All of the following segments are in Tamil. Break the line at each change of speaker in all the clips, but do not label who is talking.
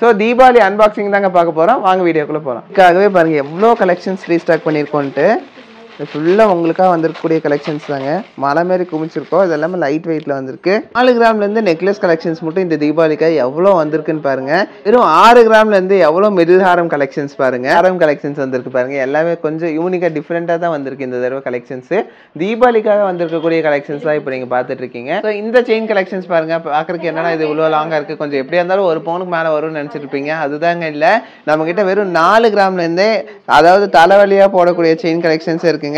ஸோ தீபாவளி அன்பாக்சிங் தாங்க பார்க்க போகிறோம். வாங்க வீடியோக்குள்ளே போகலாம். இதுக்காகவே பாருங்கள் எவ்வளோ கலெக்ஷன்ஸ் ரீஸ்டாக் பண்ணியிருக்கோன்ட்டு. ஃபுல்லாக உங்களுக்காக வந்திருக்கக்கூடிய கலெக்ஷன்ஸ் தாங்க. மலை மாரி குமிச்சிருக்கோம். இது எல்லாமே லைட் வெயிட்டில் வந்திருக்கு. 4 கிராம்லேருந்து நெக்லஸ் கலெக்ஷன்ஸ் மட்டும் இந்த தீபாவளிக்காக எவ்வளோ வந்திருக்குன்னு பாருங்கள். வெறும் 6 கிராம்லேருந்து எவ்வளோ மிடில் ஹாரம் கலெக்ஷன்ஸ் பாருங்கள். ஹாரம் கலெக்ஷன்ஸ் வந்திருக்கு பாருங்கள். எல்லாமே கொஞ்சம் யூனிக்காக டிஃப்ரெண்ட்டாக தான் வந்திருக்கு இந்த தடவை கலெக்ஷன்ஸு. தீபாவளிக்காக வந்திருக்கக்கூடிய கலெக்ஷன்ஸ் தான் இப்போ நீங்கள் பார்த்துட்டு இருக்கீங்க. ஸோ இந்த செயின் கலெக்ஷன்ஸ் பாருங்கள். பார்க்குறதுக்கு என்னன்னா இது இவ்வளோ லாங்காக இருக்குது, கொஞ்சம் எப்படியா இருந்தாலும் ஒரு பவுனுக்கு மேலே வரும்னு நினச்சிட்டு இருப்பீங்க. அதுதாங்க இல்லை, நம்மக்கிட்ட வெறும் 4 கிராம்லேருந்தே அதாவது தலைவலியாக போடக்கூடிய செயின் கலெக்ஷன்ஸ் இருக்குங்க.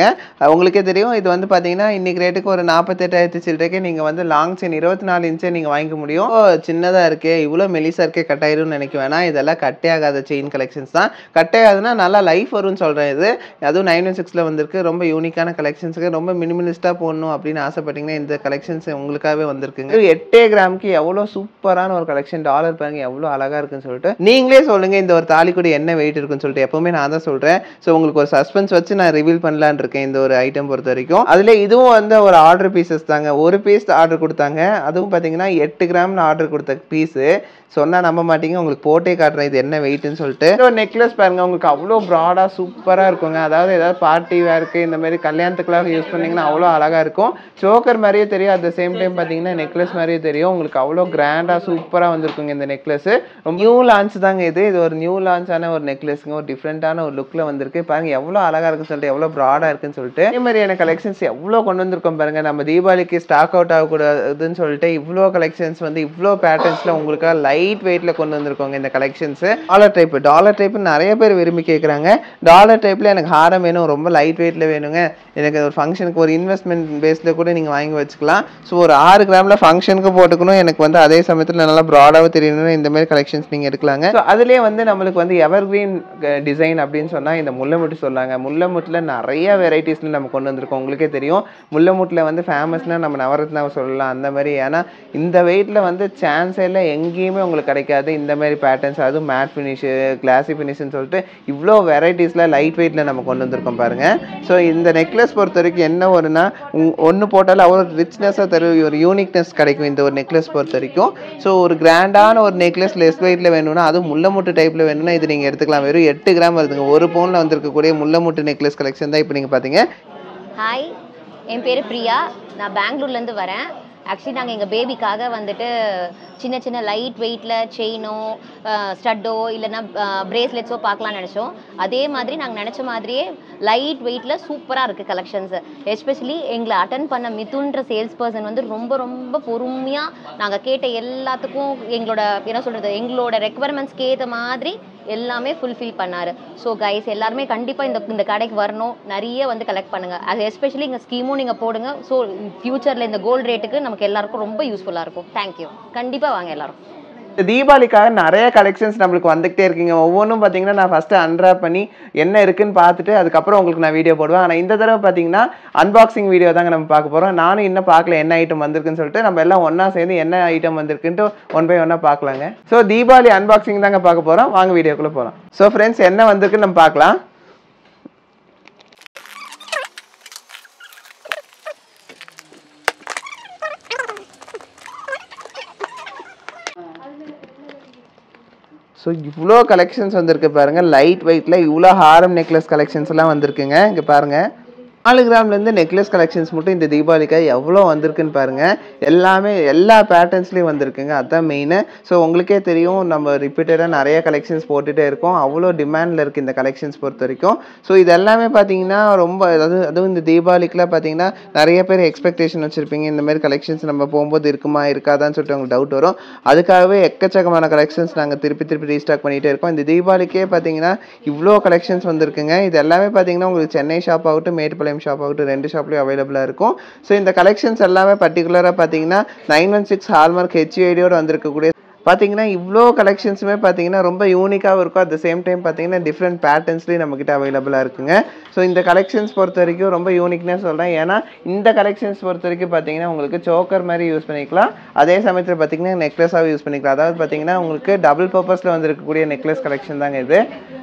உங்களுக்கே தெரியும், இது வந்து பார்த்தீங்கன்னா இன்னைக்கு ரேட்டுக்கு ஒரு 48,000 சில்லறைக்கு நீங்கள் வந்து லாங் செயின் 24 இன்ச்சே நீங்கள் வாங்கிக்க முடியும். சின்னதாக இருக்கே, இவ்வளோ மெலிசாக இருக்கே, கட்டாயிரும்னு நினைக்க வேணாம். இதெல்லாம் கட்டே ஆகாத செயின் கலெக்ஷன்ஸ் தான். கட்டே ஆகுதுன்னா நல்லா லைஃப் வரும்னு சொல்கிறேன். இது அதுவும் 916 வந்திருக்கு. ரொம்ப யூனிக்கான கலெக்ஷன்ஸுக்கு ரொம்ப மினிமலிஸ்ட்டாக போடணும் அப்படின்னு ஆசைப்பட்டீங்கன்னா இந்த கலெக்ஷன்ஸ் உங்களுக்காகவே வந்திருக்குங்க. 8 கிராமுக்கு எவ்வளோ சூப்பரான ஒரு கலெக்ஷன். டாலர் பாருங்க எவ்வளோ அழகாக இருக்குன்னு சொல்லிட்டு நீங்களே சொல்லுங்க இந்த ஒரு தாலி கூட என்ன வெயிட் இருக்குன்னு சொல்லிட்டு. எப்பவுமே நான் தான் சொல்கிறேன். ஸோ உங்களுக்கு ஒரு சஸ்பென்ஸ் வச்சு நான் ரிவீல் பண்ணலான்னு இருக்கேன் இந்த ஒரு ஐட்டம் பொறுத்த வரைக்கும். அதுல இதுவும் வந்து ஒரு ஆர்டர் பீசஸ் தாங்க. ஒரு பீஸ் ஆர்டர் கொடுத்தாங்க. அதுவும் பார்த்தீங்கன்னா 8 கிராம்ல ஆர்டர் கொடுத்த பீஸு. சொன்னா நம்ப மாட்டீங்க, உங்களுக்கு போட்டே காட்டுறேன் இது என்ன வெயிட்னு சொல்லிட்டு. ஒரு நெக்லஸ் பாருங்க, உங்களுக்கு அவ்வளோ ப்ராடா சூப்பரா இருக்குங்க. அதாவது ஏதாவது பார்ட்டி வேருக்கு இந்த மாதிரி கல்யாணத்துக்குலாம் யூஸ் பண்ணீங்கன்னா அவ்வளோ அழகா இருக்கும். சோக்கர் மாதிரியே தெரியும், அட் த சேம் டைம் பார்த்தீங்கன்னா நெக்லஸ் மாதிரியே தெரியும். உங்களுக்கு அவ்வளோ கிராண்டா சூப்பரா வந்திருக்குங்க இந்த நெக்லஸ். நியூ லான்ச் தாங்க இது. இது ஒரு நியூ லான்ச்சான ஒரு நெக்லஸ்ங்க. ஒரு டிஃப்ரெண்டான ஒரு லுக்ல வந்திருக்கு பாருங்க. எவ்வளோ அழகா இருக்குன்னு சொல்லிட்டு, எவ்வளோ ப்ராடா இருக்குன்னு சொல்லிட்டு. இதே மாதிரியான கலெக்ஷன்ஸ் எவ்வளோ கொண்டு வந்திருக்கோம் பாருங்க. நம்ம தீபாவளிக்கு ஸ்டாக் அவுட் ஆகக்கூடாதுன்னு சொல்லிட்டு இவ்வளோ கலெக்ஷன்ஸ் வந்து இவ்வளோ பேட்டர்ன்ஸ்ல உங்களுக்காக லைட் வெயிட்ல கொண்டு வந்திருக்கோங்க இந்த கலெக்ஷன்ஸ். டாலர் டைப் நிறைய பேர் விரும்பி கேட்குறாங்க. டாலர் டைப்ல எனக்கு ஹாரம் வேணும், ரொம்ப லைட் வெயிட்ல வேணுங்க, எனக்கு ஒரு ஃபங்க்ஷனுக்கு ஒரு இன்வெஸ்ட்மெண்ட் பேஸ்ல கூட நீங்க வாங்கி வச்சுக்கலாம். ஸோ ஒரு 6 கிராம்ல ஃபங்க்ஷனுக்கு போட்டுக்கணும், எனக்கு வந்து அதே சமயத்தில் நல்லா ப்ராடாக தெரியணும், இந்த மாதிரி கலெக்ஷன்ஸ் நீங்க எடுக்கலாங்க. ஸோ அதுலேயே வந்து நம்மளுக்கு வந்து எவர் கிரீன் டிசைன் அப்படின்னு சொன்னா இந்த முல்லைமுட்டு சொல்லாங்க. முல்லைமுட்டில் நிறைய வெரைட்டிஸ்ல நம்ம கொண்டு வந்திருக்கோம். உங்களுக்கே தெரியும் முல்லைமுட்டில் வந்து ஃபேமஸ்னா நம்ம நவரத்னாவை சொல்லலாம் அந்த மாதிரி. ஏன்னா இந்த வெயிட்ல வந்து சான்ஸே இல்லை, எங்கேயுமே உங்களுக்கு கிடைக்காது இந்த மாதிரி பேட்டர்ன்ஸ். அதுவும் மேட் ஃபினிஷ், கிளாசி ஃபினிஷ்னு சொல்லிட்டு இவ்வளோ வெரைட்டிஸ்ல லைட் வெயிட்ல நம்ம கொண்டு வந்திருக்கோம் பாருங்க. ஸோ இந்த நெக்லஸ் பொறுத்த வரைக்கும் என்ன ஒன்றுனா ஒன்று போட்டாலும் அவ்வளோ ரிச்னஸாக தரும், ஒரு யூனிக்னஸ் கிடைக்கும் இந்த ஒரு நெக்லஸ் பொறுத்த வரைக்கும். ஸோ ஒரு கிராண்டான ஒரு நெக்லஸ் லெஸ் வெயிட்ல வேணும்னா, அதுவும் முல்லைமுட்டு டைப்ல வேணும்னா இது நீங்கள் எடுத்துக்கலாம். வெறும் 8 கிராம் வருதுங்க. ஒரு பவுன்ல வந்திருக்கக்கூடிய முல்லைமுட்டு நெக்லஸ் கலெக்ஷன் தான் இப்போ நீங்கள் பார்த்தீங்க.
ஹாய், என் பேர் பிரியா. நான் பெங்களூர்லேருந்து வரேன். ஆக்சுவலி நாங்கள் எங்கள் பேபிக்காக வந்துட்டு சின்ன சின்ன லைட் வெயிட்டில் செயினோ ஸ்டட்டோ இல்லைன்னா பிரேஸ்லெட்ஸோ பார்க்கலான்னு நினச்சோம். அதே மாதிரி நாங்கள் நினச்ச மாதிரியே லைட் வெயிட்டில் சூப்பராக இருக்குது கலெக்ஷன்ஸு. எஸ்பெஷலி எங்களை அட்டன் பண்ண மிதுன்ற சேல்ஸ் பர்சன் வந்து ரொம்ப ரொம்ப பொறுமையாக நாங்கள் கேட்ட எல்லாத்துக்கும் எங்களோட என்ன சொல்கிறது எங்களோட ரெக்குவயர்மெண்ட்ஸ்க்கு ஏற்ற மாதிரி எல்லாமே ஃபுல்ஃபில் பண்ணார். ஸோ கைஸ் எல்லாருமே கண்டிப்பாக இந்த கடைக்கு வரணும், நிறைய வந்து கலெக்ட் பண்ணுங்கள். அது எஸ்பெஷலி இங்கே ஸ்கீமும் நீங்கள் போடுங்க. ஸோ ஃப்யூச்சரில் இந்த கோல்டு ரேட்டுக்கு நமக்கு எல்லாருக்கும் ரொம்ப யூஸ்ஃபுல்லாக இருக்கும். தேங்க்யூ. கண்டிப்பாக வாங்க எல்லாரும்.
தீபாவளிக்காக நிறைய கலெக்ஷன்ஸ் நம்மளுக்கு வந்துகிட்டே இருக்குங்க. ஒவ்வொன்றும் பார்த்தீங்கன்னா நான் ஃபர்ஸ்ட் அன்ராப் பண்ணி என்ன இருக்குன்னு பார்த்துட்டு அதுக்கப்புறம் உங்களுக்கு நான் வீடியோ போடுவேன். ஆனால் இந்த தடவை பார்த்தீங்கன்னா அன்பாக்சிங் வீடியோ தாங்க நம்ம பார்க்க போகிறோம். நானும் இன்னும் பார்க்கல என்ன ஐட்டம் வந்திருக்குன்னு சொல்லிட்டு. நம்ம எல்லாம் ஒன்றா சேர்ந்து என்ன ஐட்டம் வந்திருக்குன்ட்டு ஒன் பை ஒன்னாக பார்க்கலாங்க. ஸோ தீபாவளி அன்பாக்சிங் தாங்க பார்க்க போகிறோம். வாங்க வீடியோக்குள்ளே போகலாம். ஸோ ஃப்ரெண்ட்ஸ் என்ன வந்திருக்குன்னு நம்ம பார்க்கலாம். ஸோ இவ்வளோ கலெக்ஷன்ஸ் வந்திருக்கு பாருங்கள். லைட் வெயிட்டில் இவ்வளோ ஹாரம் நெக்லஸ் கலெக்ஷன்ஸ் எல்லாம் வந்திருக்குங்க. இங்கே பாருங்கள் 4 கிராம்லேருந்து நெக்லஸ் கலெக்ஷன்ஸ் மட்டும் இந்த தீபாவளிக்காக எவ்வளோ வந்திருக்குன்னு பாருங்கள். எல்லாமே எல்லா பேட்டர்ன்ஸ்லேயும் வந்திருக்குங்க. அதுதான் மெயின். ஸோ உங்களுக்கே தெரியும் நம்ம ரிப்பீட்டடாக நிறைய கலெக்ஷன்ஸ் போட்டுகிட்டே இருக்கோம். அவ்வளோ டிமாண்டில் இருக்குது இந்த கலெக்ஷன்ஸ் பொறுத்த வரைக்கும். ஸோ இது எல்லாமே பார்த்தீங்கன்னா ரொம்ப அதுவும் இந்த தீபாவளிக்குலாம் பார்த்தீங்கன்னா நிறைய பேர் எக்ஸ்பெக்டேஷன் வச்சுருப்பீங்க, இந்த மாதிரி கலெக்ஷன்ஸ் நம்ம போகும்போது இருக்குமா இருக்காதான்னு சொல்லிட்டு உங்களுக்கு டவுட் வரும். அதுக்காகவே எக்கச்சக்கமான கலெக்ஷன்ஸ் நாங்கள் திருப்பி ரீஸ்டாக் பண்ணிகிட்டே இருக்கோம். இந்த தீபாவளிக்கே பார்த்தீங்கன்னா இவ்வளோ கலெக்ஷன்ஸ் வந்திருக்குங்க. இது எல்லாமே பார்த்தீங்கன்னா உங்களுக்கு சென்னை ஷாப் ஆகட்டும் மேட்டுப்பாளையம் ஷாப் ஆகட்டும் 2 ஷாப்லேயும் அவைலபிளாக இருக்கும். ஸோ இந்த கலெக்ஷன்ஸ் எல்லாமே பர்டிகுலராக பார்த்தீங்கன்னா 916 ஹால்மார்க் ஹெச்யூஐடியோடு வந்திருக்கக்கூடிய பார்த்தீங்கன்னா இவ்வளோ கலெக்ஷன்ஸுமே பார்த்தீங்கன்னா ரொம்ப யூனிக்காகவும் இருக்கும். அட் த சேம் டைம் பார்த்தீங்கன்னா டிஃப்ரெண்ட் பேட்டர்ன்ஸ்லேயும் நம்மக்கிட்ட அவைலபிளாக இருக்குங்க. ஸோ இந்த கலெக்ஷன்ஸ் பொறுத்த வரைக்கும் ரொம்ப யூனிக்னே சொல்கிறேன். ஏன்னா இந்த கலெக்ஷன்ஸ் பொறுத்த வரைக்கும் பார்த்தீங்கன்னா உங்களுக்கு சோக்கர் மாதிரி யூஸ் பண்ணிக்கலாம், அதே சமயத்தில் பார்த்தீங்கன்னா நெக்லஸாக யூஸ் பண்ணிக்கலாம். அதாவது பார்த்தீங்கன்னா உங்களுக்கு டபுள் பர்பஸில் வந்திருக்கக்கூடிய நெக்லஸ் கலெக்ஷன் தாங்க இது.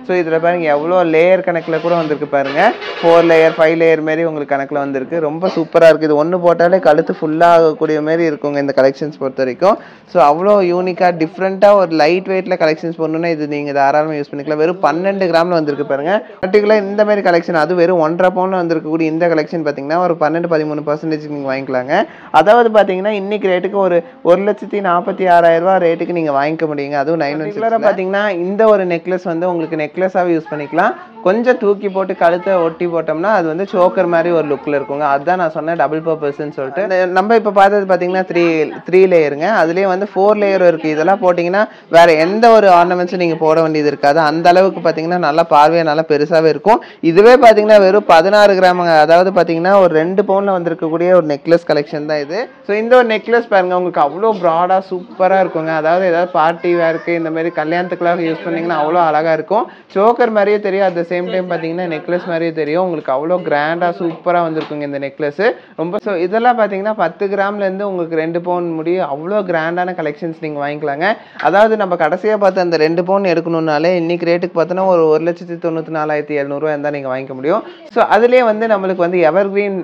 ஸோ இதில் பாருங்கள் எவ்வளோ லேயர் கணக்கில் கூட வந்திருக்கு பாருங்கள். 4 லேயர் 5 லேயர் மாரி உங்களுக்கு கணக்கில் வந்திருக்கு. ரொம்ப சூப்பராக இருக்குது. இது ஒன்று போட்டாலே கழுத்து ஃபுல்லாக ஆகக்கூடிய மாரி இருக்குங்க இந்த கலெக்ஷன்ஸ் பொறுத்த வரைக்கும். ஸோ அவ்வளோ யூனிக்காக டிஃப்ரெண்ட்டாக ஒரு லைட் வெயிட்டில் கலெக்ஷன்ஸ் போடணுன்னா இது நீங்கள் தாராளமாக யூஸ் பண்ணிக்கலாம். வெறும் 12 கிராமில் வந்திருக்கு பாருங்கள். பர்டிகுலர் இந்த மாதிரி கலெக்ஷன் அது வெறும் 1.5 பவுனில் வந்திருக்கக்கூடிய இந்த கலெக்ஷன் பார்த்தீங்கன்னா ஒரு 12-13% நீங்கள் வாங்கிக்கலாங்க. அதாவது பார்த்தீங்கன்னா இன்னைக்கு ரேட்டுக்கு ஒரு 1,46,000 ரூபா ரேட்டுக்கு நீங்கள் வாங்கிக்க முடியுங்க. அதுவும் 916 பார்த்தீங்கன்னா இந்த ஒரு நெக்லஸ் வந்து உங்களுக்கு நெக்லஸாகவே யூஸ் பண்ணிக்கலாம். கொஞ்சம் தூக்கி போட்டு கழுத்தை ஒட்டி போட்டோம்னா அது வந்து சோக்கர் மாதிரி ஒரு லுக்கில் இருக்குங்க. அதுதான் நான் சொன்னேன் டபுள் பர்பஸ்ன்னு சொல்லிட்டு. நம்ம இப்போ பார்த்தது பார்த்தீங்கன்னா 3 லேயருங்க. அதுலேயே வந்து 4 லேயரும் இருக்குது. இதெல்லாம் போட்டிங்கன்னா வேறு எந்த ஒரு ஆர்னமெண்ட்ஸும் நீங்கள் போட வேண்டியது இருக்காது. அந்த அளவுக்கு பார்த்தீங்கன்னா நல்லா பார்வையாக நல்லா பெருசாகவே இருக்கும். இதுவே பார்த்தீங்கன்னா வெறும் 16 கிராமுங்க. அதாவது பார்த்தீங்கன்னா ஒரு 2 பவுனில் வந்திருக்கக்கூடிய ஒரு நெக்லஸ் கலெக்ஷன் தான் இது. ஸோ இந்த ஒரு நெக்லஸ் பாருங்க உங்களுக்கு அவ்வளோ ப்ராடாக சூப்பராக இருக்குங்க. அதாவது ஏதாவது பார்ட்டி வேருக்கு இந்த மாதிரி கல்யாணத்துக்குலாம் யூஸ் பண்ணிங்கன்னா அவ்வளோ அழகாக இருக்கும். சோக்கர் மாதிரியே தெரியும். அட் த சேம் டைம் பார்த்தீங்கன்னா நெக்லஸ் மாதிரியே தெரியும். உங்களுக்கு அவ்வளோ கிராண்டாக சூப்பராக வந்திருக்குங்க இந்த நெக்லஸ் ரொம்ப. ஸோ இதெல்லாம் பார்த்தீங்கன்னா 10 கிராம்லேருந்து உங்களுக்கு 2 பவுன் முடியும் அவ்வளோ கிராண்டான கலெக்ஷன்ஸ் நீங்கள் வாங்கிக்கலாங்க. அதாவது நம்ம கடைசியாக பார்த்து அந்த 2 பவுன் எடுக்கணும்னாலே இன்னைக்கு ரேட்டுக்கு பார்த்தோன்னா ஒரு 1,94,700 ரூபா இருந்தால் நீங்கள் வாங்கிக்க முடியும். ஸோ அதுலேயே வந்து நம்மளுக்கு வந்து எவர் கிரீன்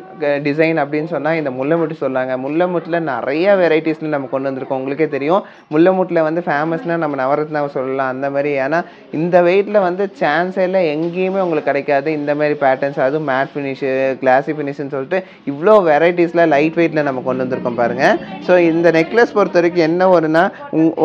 டிசைன் அப்படின்னு சொன்னால் இந்த முல்லைமுட்டு சொல்லாங்க. முல்லைமுட்டில் நிறைய வெரைட்டிஸில் நம்ம கொண்டு வந்திருக்கோம். உங்களுக்கே தெரியும் முல்லைமுட்டில் வந்து ஃபேமஸ்னால் நம்ம நவரத்னாவை சொல்லலாம் அந்த மாதிரி. ஏன்னா இந்த வெயிட்டில் வந்து சான்ஸே இல்லை, எங்கேயுமே உங்களுக்கு கிடைக்காது இந்த மாதிரி பேட்டர்ன்ஸ். அதுவும் மேட் ஃபினிஷு கிளாசி ஃபினிஷ்னு சொல்லிட்டு இவ்வளோ வெரைட்டிஸில் லைட் வெயிட்டில் நம்ம கொண்டு வந்திருக்கோம் பாருங்கள். ஸோ இந்த நெக்லஸ் பொறுத்த வரைக்கும் என்ன ஒன்றுனா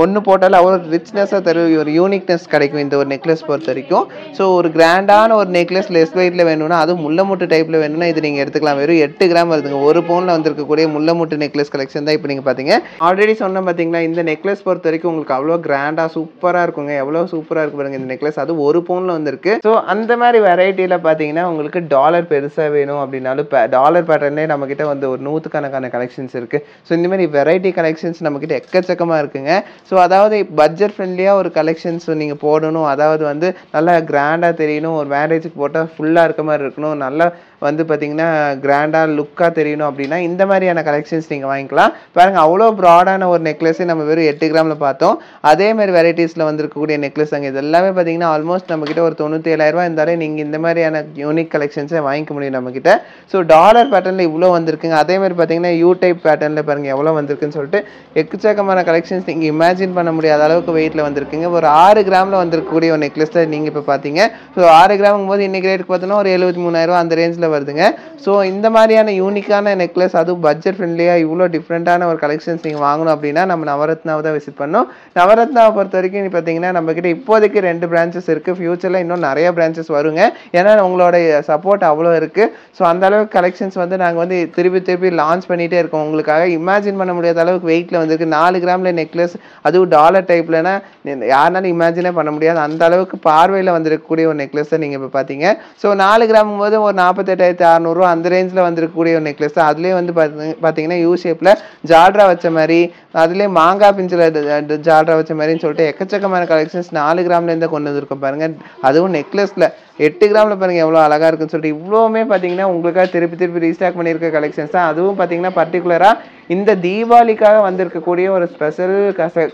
ஒன்று போட்டாலும் அவ்வளோ ரிச்னஸாக தரும், ஒரு யூனிக்னஸ் கிடைக்கும் இந்த ஒரு நெக்லஸ் பொறுத்த வரைக்கும். ஸோ ஒரு கிராண்டான ஒரு நெக்லஸ் லெஸ் வெயிட்டில் வேணும்னா அதுவும் முல்லைமுட்டு டைப்பில் வேணும்னா இது நீங்கள் எடுத்துக்கலாம். வெறும் 8 கிராம் வருதுங்க. 1 பவுனில் வந்திருக்கக்கூடிய முல்லைமுட்டு நெக்லஸ் கலெக்ஷன் தான் இப்போ நீங்கள் பார்த்தீங்க. ஆல்ரெடி சொன்ன பார்த்தீங்களா இந்த நெக்லஸ் பொறுத்த வரைக்கும் உங்களுக்கு அவ்வளோ கிராண்டாக சூப்பராக இருக்குங்க. எவ்வளோ சூப்பராக இருக்கு பாருங்க இந்த நெக்லஸ். அது 1 பவுனில் வந்திருக்கு. ஸோ அந்த மாதிரி வெரைட்டியில் பார்த்தீங்கன்னா உங்களுக்கு டாலர் பெருசாக வேணும் அப்படின்னாலும் டாலர் பேட்டர்னே நம்மக்கிட்ட வந்து ஒரு 100கணக்கான கலெக்ஷன்ஸ் இருக்குது. ஸோ இந்த மாதிரி வெரைட்டி கலெக்ஷன்ஸ் நம்மக்கிட்ட எக்கச்சக்கமாக இருக்குங்க. ஸோ அதாவது பட்ஜெட் ஃப்ரெண்ட்லியாக ஒரு கலெக்ஷன்ஸ் நீங்கள் போடணும், அதாவது வந்து நல்லா கிராண்டாக தெரியணும், ஒரு மேரேஜுக்கு போட்டால் ஃபுல்லாக இருக்க மாதிரி இருக்கணும், நல்லா வந்து பார்த்தீங்கன்னா கிராண்டாக லுக்காக தெரியணும் அப்படின்னா இந்த மாதிரியான கலெக்ஷன்ஸ் நீங்கள் வாங்கிக்கலாம். பாருங்கள் அவ்வளோ ப்ராடான ஒரு நெக்லஸே நம்ம வெறும் 8 கிராமில் பார்த்தோம். அதேமாதிரி வெரைட்டிஸில் வந்திருக்கக்கூடிய நெக்லஸ் அங்கே இது எல்லாமே பார்த்தீங்கன்னா ஆல்மோஸ்ட் நம்மக்கிட்ட ஒரு 97,000 ரூபா இருந்தாலே நீங்கள் இந்த மாதிரியான யூனிக் கலெக்ஷன்ஸை வாங்கிக்க முடியும் நம்மக்கிட்ட. ஸோ டாலர் பேட்டர்னில் இவ்வளோ வந்திருக்குங்க. அதேமாதிரி பார்த்தீங்கன்னா யூ டைப் பேட்டர்னில் பாருங்கள் எவ்வளோ வந்திருக்குன்னு சொல்லிட்டு எக்கச்சக்கமான கலெக்ஷன்ஸ் நீங்கள் இமேஜின் பண்ண முடியாத அளவுக்கு வெயிட்டில் வந்திருக்குங்க. ஒரு 6 கிராமில் வந்திருக்கக்கூடிய ஒரு நெக்லஸ் தான் நீங்கள் இப்போ பார்த்தீங்க. ஸோ 6 கிராமுங்கும் போது இன்றைக்கி ரேட்டுக்கு பார்த்தோன்னா ஒரு 73,000 ரூபா அந்த ரேஞ்சில் வருதுங்க. ஸோ இந்த மாதிரியான யூனிக்கான நெக்லஸ் அதுவும் பட்ஜெட் ஃப்ரெண்ட்லியாக இவ்வளோ டிஃப்ரெண்ட்டான ஒரு கலெக்ஷன்ஸ் நீங்கள் வாங்கணும் அப்படின்னா நம்ம நவரத்னாவை தான் விசிட் பண்ணணும். நவரத்னாவை பொறுத்த வரைக்கும் பார்த்தீங்கன்னா நம்மக்கிட்ட இப்போதைக்கு 2 பிரான்ச்சஸ் இருக்குது. ஃபியூச்சரில் இன்னும் நிறைய பிரான்ச்சஸ் வருங்க. ஏன்னா உங்களோட சப்போர்ட் அவ்வளோ இருக்குது. ஸோ அந்த அளவுக்கு கலெக்ஷன்ஸ் வந்து நாங்கள் வந்து திருப்பி லான்ச் பண்ணிகிட்டே இருக்கோம். உங்களுக்காக இமேஜின் பண்ண முடியாத அளவுக்கு வெயிட்டில் வந்திருக்கு. 4 கிராமில் நெக்லஸ் அதுவும் டாலர் டைப்லனா யாருனாலும் இமேஜினே பண்ண முடியாது. அந்த அளவுக்கு பார்வையில் வந்திருக்கக்கூடிய ஒரு நெக்லஸ் தான் நீங்கள் இப்போ பார்த்தீங்க. ஸோ 4 கிராமும் போது ஒரு 48,600 ரூபா அந்த ரேஞ்சில் வந்திருக்கக்கூடிய ஒரு நெக்லஸ் தான். அதுலேயே வந்து பார்த்தீங்கன்னா யூ ஷேப்பில் ஜால்ரா வச்ச மாதிரி, அதுலேயே மாங்காய் பிஞ்சில் ஜால்ரா வச்ச மாதிரின்னு சொல்லிட்டு எக்கச்சக்கமான கலெக்ஷன்ஸ் 4 கிராம்லேருந்து கொண்டு வந்திருக்கோம் பாருங்கள். அதுவும் நெக்லஸில் 8 கிராமில் பாருங்கள் எவ்வளோ அழகாக இருக்குன்னு சொல்லிட்டு இவ்வளோவுமே பார்த்தீங்கன்னா உங்களுக்காக திருப்பி ரீஸ்டாக் பண்ணியிருக்க கலெக்ஷன்ஸ் தான். அதுவும் பார்த்தீங்கன்னா பர்டிகுலராக இந்த தீபாவளிக்காக வந்திருக்கக்கூடிய ஒரு ஸ்பெஷல்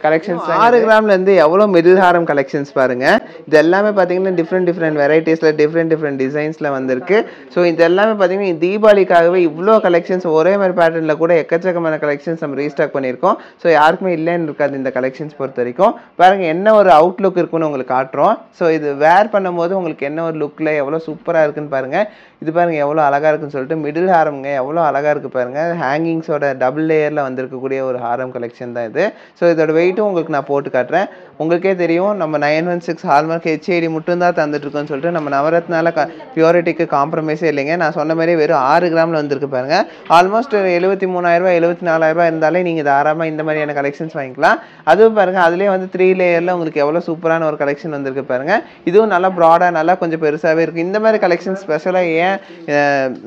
கலெக்ஷன்ஸ். 6 கிராம்லேருந்து எவ்வளோ மிடில் ஹாரம் கலெக்ஷன்ஸ் பாருங்கள். இது எல்லாமே பார்த்தீங்கன்னா டிஃப்ரெண்ட் வெரைட்டிஸில் டிஃப்ரெண்ட் டிசைன்ஸில் வந்திருக்கு. ஸோ இது எல்லாமே பார்த்தீங்கன்னா தீபாவளிக்காகவே இவ்வளோ கலெக்ஷன்ஸ் ஒரே மாதிரி பேட்டர்னில் கூட எக்கச்சக்கமான கலெக்ஷன்ஸ் நம்ம ரீஸ்டாக் பண்ணியிருக்கோம். ஸோ யாருக்குமே இல்லைன்னு இருக்காது இந்த கலெக்ஷன்ஸ் பொறுத்த வரைக்கும். பாருங்கள் என்ன ஒரு அவுட்லுக் இருக்குன்னு உங்களுக்கு காட்டுறோம். ஸோ இது வேர் பண்ணும்போது உங்களுக்கு என்ன ஒரு லுக்கில் எவ்வளோ சூப்பராக இருக்குன்னு பாருங்கள். இது பாருங்கள் எவ்வளோ அழகாக இருக்குன்னு சொல்லிட்டு மிடில் ஹாரம்ங்க எவ்வளோ அழகாக இருக்குது பாருங்கள். ஹேங்கிங்ஸோட டபுள் லேயரில் வந்திருக்கக்கூடிய ஒரு ஹாரம் கலெக்ஷன் தான் இது. ஸோ இதோட வெயிட்டும் உங்களுக்கு நான் போட்டு காட்டுறேன். உங்களுக்கே தெரியும் நம்ம 916 ஹால்மார்க் HID மட்டும் தான் தந்துட்டுருக்கோன்னு சொல்லிட்டு நம்ம நவரத்னால பியூரிட்டிக்கு காம்ப்ரமைஸே இல்லைங்க. நான் சொன்ன மாதிரி வெறும் 6 கிராமில் வந்திருக்கு பாருங்கள். ஆல்மோஸ்ட் 73,000 ரூபா 74,000 ரூபா இருந்தாலே நீங்கள் தாராளமாக இந்த மாதிரியான கலெக்ஷன்ஸ் வாங்கிக்கலாம். அதுவும் பாருங்கள் அதுலேயே வந்து 3 லேயரில் உங்களுக்கு எவ்வளோ சூப்பரான ஒரு கலெக்ஷன் வந்திருக்கு பாருங்கள். இதுவும் நல்லா ப்ராடாக நல்லா கொஞ்சம் பெருசாகவே இருக்குது. இந்த மாதிரி கலெக்ஷன் ஸ்பெஷலாக ஏன்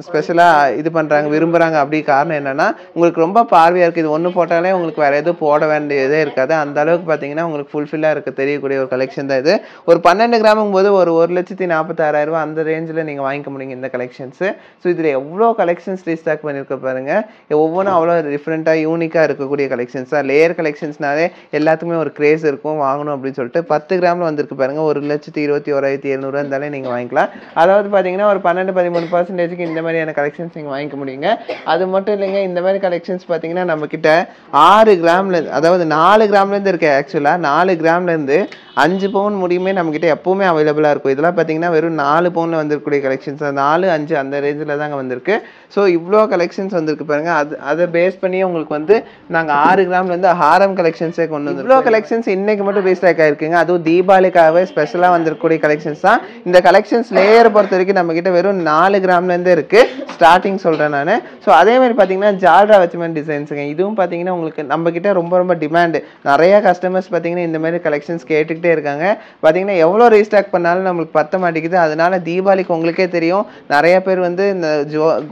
ஸ்பெஷலாக இது பண்ணுறாங்க விரும்புகிறாங்க அப்படி காரணம் என்னென்னா உங்களுக்கு ரொம்ப பார்வையாக இருக்குது. இது ஒன்று போட்டாலே உங்களுக்கு வேறு எதுவும் போட வேண்டியதே இருக்காது. அந்த அளவுக்கு பார்த்தீங்கன்னா உங்களுக்கு ஃபுல்ஃபில்லாக இருக்க தெரியக்கூடிய ஒரு கலெக்ஷன் தான் இது. ஒரு ஒரு 12 கிராமுங்கும் போது ஒரு 1,46,000 அந்த ரேஞ்சில் நீங்கள் வாங்கிக்க முடியுங்க இந்த கலெக்ஷன்ஸு. ஸோ இதில் எவ்வளோ கலெக்ஷன்ஸ் ரீஸ்டாக் பண்ணியிருக்க பாருங்க. ஒவ்வொன்றும் அவ்வளோ டிஃப்ரெண்ட்டாக யூனிக்காக இருக்கக்கூடிய கலெக்ஷன்ஸ் தான். லேயர் கலெக்ஷன்ஸ்னாலே எல்லாத்துக்குமே ஒரு கிரேஸ் இருக்கும் வாங்கணும் அப்படின்னு சொல்லிட்டு 10 கிராமில் வந்திருக்கு பாருங்க. 1,21,700 இருந்தாலே நீங்கள் வாங்கிக்கலாம். அதாவது பார்த்தீங்கன்னா ஒரு 12-13% இந்த மாதிரியான கலெக்ஷன்ஸ் நீங்கள் வாங்கிக்க முடியுங்க. அது மட்டும் இல்லைங்க, இந்த மாதிரி கலெக்ஷன்ஸ் பார்த்தீங்கன்னா நம்மக்கிட்ட 6 கிராம்ல அதாவது 4 கிராம்லேருந்து இருக்கு. ஆக்சுவலாக 4 கிராம்லேருந்து 5 பவுன் முடியுமே நம்மக்கிட்ட எப்போவுமே அவைலபிளாக இருக்கும். இதெல்லாம் பார்த்தீங்கன்னா வெறும் 4 பவுனில் வந்திருக்கக்கூடிய கலெக்ஷன்ஸ் 4, 5 அந்த ரேஞ்சில் தாங்க வந்திருக்கு. ஸோ இவ்வளோ கலெக்ஷன்ஸ் வந்திருக்கு பாருங்க. அதை பேஸ் பண்ணி உங்களுக்கு வந்து நாங்கள் 6 கிராம்லேருந்து ஹாரம் கலெக்ஷன்ஸே கொண்டு வந்து இவ்வளோ கலெக்ஷன்ஸ் இன்னைக்கு மட்டும் ரீஸ்டாக் ஆகிருக்குங்க. அதுவும் தீபாவளிக்காகவே ஸ்பெஷலாக வந்திருக்கக்கூடிய கலெக்ஷன்ஸ் தான். இந்த கலெக்ஷன்ஸ் லேயரை பொறுத்த வரைக்கும் நம்மக்கிட்ட வெறும் 4 கிராம்லேருந்தே இருக்குது ஸ்டார்டிங் சொல்கிறேன் நான். ஸோ அதே மாதிரி பார்த்தீங்கன்னா ஜால்ரா வச்சுமன் டிசைன்ஸுங்க. இதுவும் பார்த்தீங்கன்னா உங்களுக்கு நம்மக்கிட்ட ரொம்ப ரொம்ப டிமாண்டு. நிறைய கஸ்டமர்ஸ் பார்த்தீங்கன்னா இந்த மாதிரி கலெக்ஷன்ஸ் கேட்டுக்கிட்டே இருக்காங்க. பார்த்தீங்கன்னா எவ்வளோ ரீஸ்டாக் பண்ணாலும் நம்மளுக்கு பத்த மாட்டேங்குது. அதனால தீபாவளிக்கு உங்களுக்கே தெரியும் நிறைய பேர் வந்து இந்த